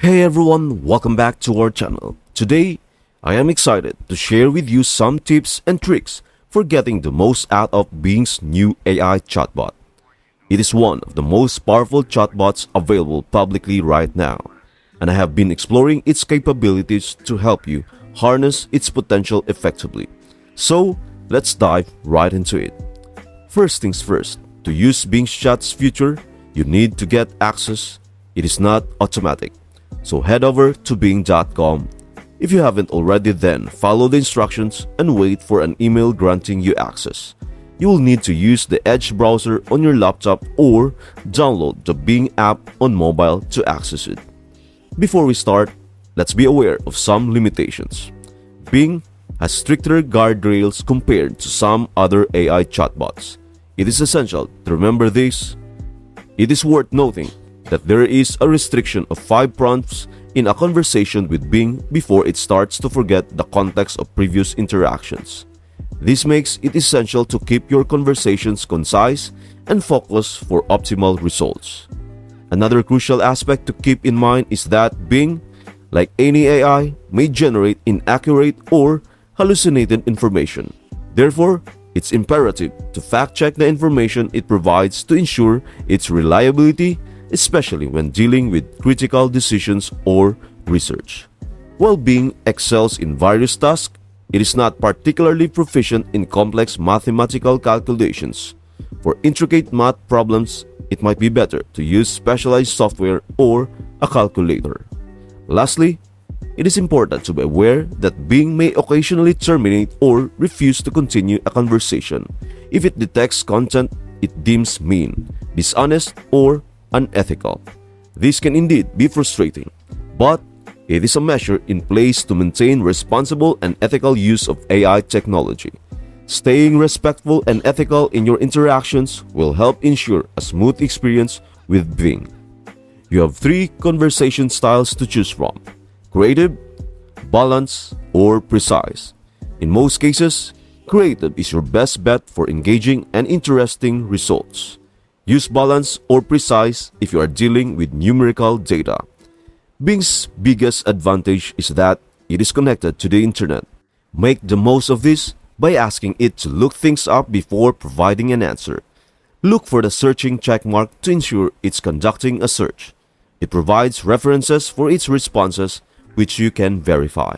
Hey everyone, welcome back to our channel. Today, I am excited to share with you some tips and tricks for getting the most out of Bing's new AI chatbot. It is one of the most powerful chatbots available publicly right now, and I have been exploring its capabilities to help you harness its potential effectively. So, let's dive right into it. First things first, to use Bing's chat's feature, you need to get access. It is not automatic. So head over to bing.com. If you haven't already, then follow the instructions and wait for an email granting you access. You will need to use the Edge browser on your laptop or download the Bing app on mobile to access it. Before we start, let's be aware of some limitations. Bing has stricter guardrails compared to some other AI chatbots. It is essential to remember this. It is worth noting that there is a restriction of 5 prompts in a conversation with Bing before it starts to forget the context of previous interactions. This makes it essential to keep your conversations concise and focused for optimal results. Another crucial aspect to keep in mind is that Bing, like any AI, may generate inaccurate or hallucinated information. Therefore, it's imperative to fact-check the information it provides to ensure its reliability, especially when dealing with critical decisions or research. While Bing excels in various tasks, it is not particularly proficient in complex mathematical calculations. For intricate math problems, it might be better to use specialized software or a calculator. Lastly, it is important to be aware that Bing may occasionally terminate or refuse to continue a conversation if it detects content it deems mean, dishonest, or unethical. This can indeed be frustrating, but it is a measure in place to maintain responsible and ethical use of AI technology. Staying respectful and ethical in your interactions will help ensure a smooth experience with Bing. You have 3 conversation styles to choose from: creative, balanced, or precise. In most cases, creative is your best bet for engaging and interesting results. Use balanced or precise if you are dealing with numerical data. Bing's biggest advantage is that it is connected to the internet. Make the most of this by asking it to look things up before providing an answer. Look for the searching checkmark to ensure it's conducting a search. It provides references for its responses, which you can verify.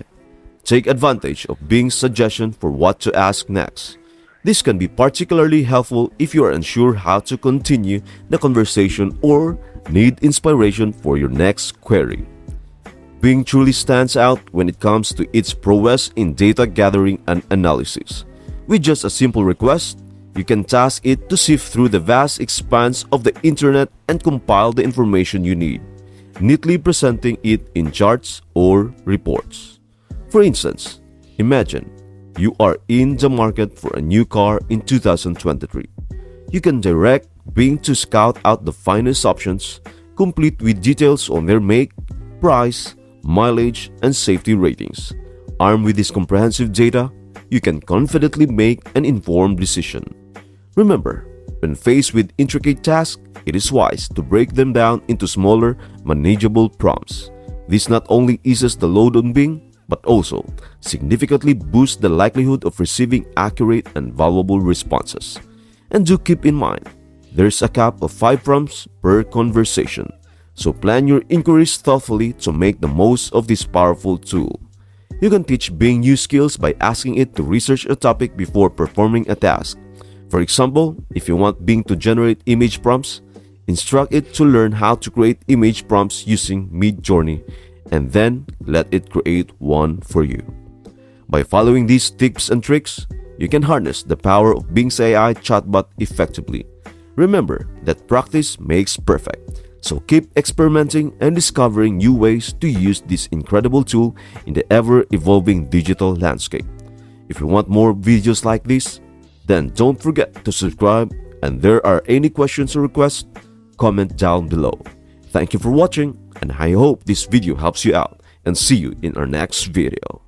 Take advantage of Bing's suggestion for what to ask next. This can be particularly helpful if you are unsure how to continue the conversation or need inspiration for your next query. Bing truly stands out when it comes to its prowess in data gathering and analysis. With just a simple request, you can task it to sift through the vast expanse of the internet and compile the information you need, neatly presenting it in charts or reports. For instance, imagine you are in the market for a new car in 2023. You can direct Bing to scout out the finest options, complete with details on their make, price, mileage, and safety ratings. Armed with this comprehensive data, you can confidently make an informed decision. Remember, when faced with intricate tasks, it is wise to break them down into smaller, manageable prompts. This not only eases the load on Bing, but also significantly boosts the likelihood of receiving accurate and valuable responses. And do keep in mind, there's a cap of 5 prompts per conversation, so plan your inquiries thoughtfully to make the most of this powerful tool. You can teach Bing new skills by asking it to research a topic before performing a task. For example, if you want Bing to generate image prompts, instruct it to learn how to create image prompts using Midjourney, and then let it create one for you. By following these tips and tricks, you can harness the power of Bing's AI chatbot effectively. Remember that practice makes perfect, so keep experimenting and discovering new ways to use this incredible tool in the ever-evolving digital landscape. If you want more videos like this, then don't forget to subscribe, and there are any questions or requests, comment down below. Thank you for watching, and I hope this video helps you out, and see you in our next video.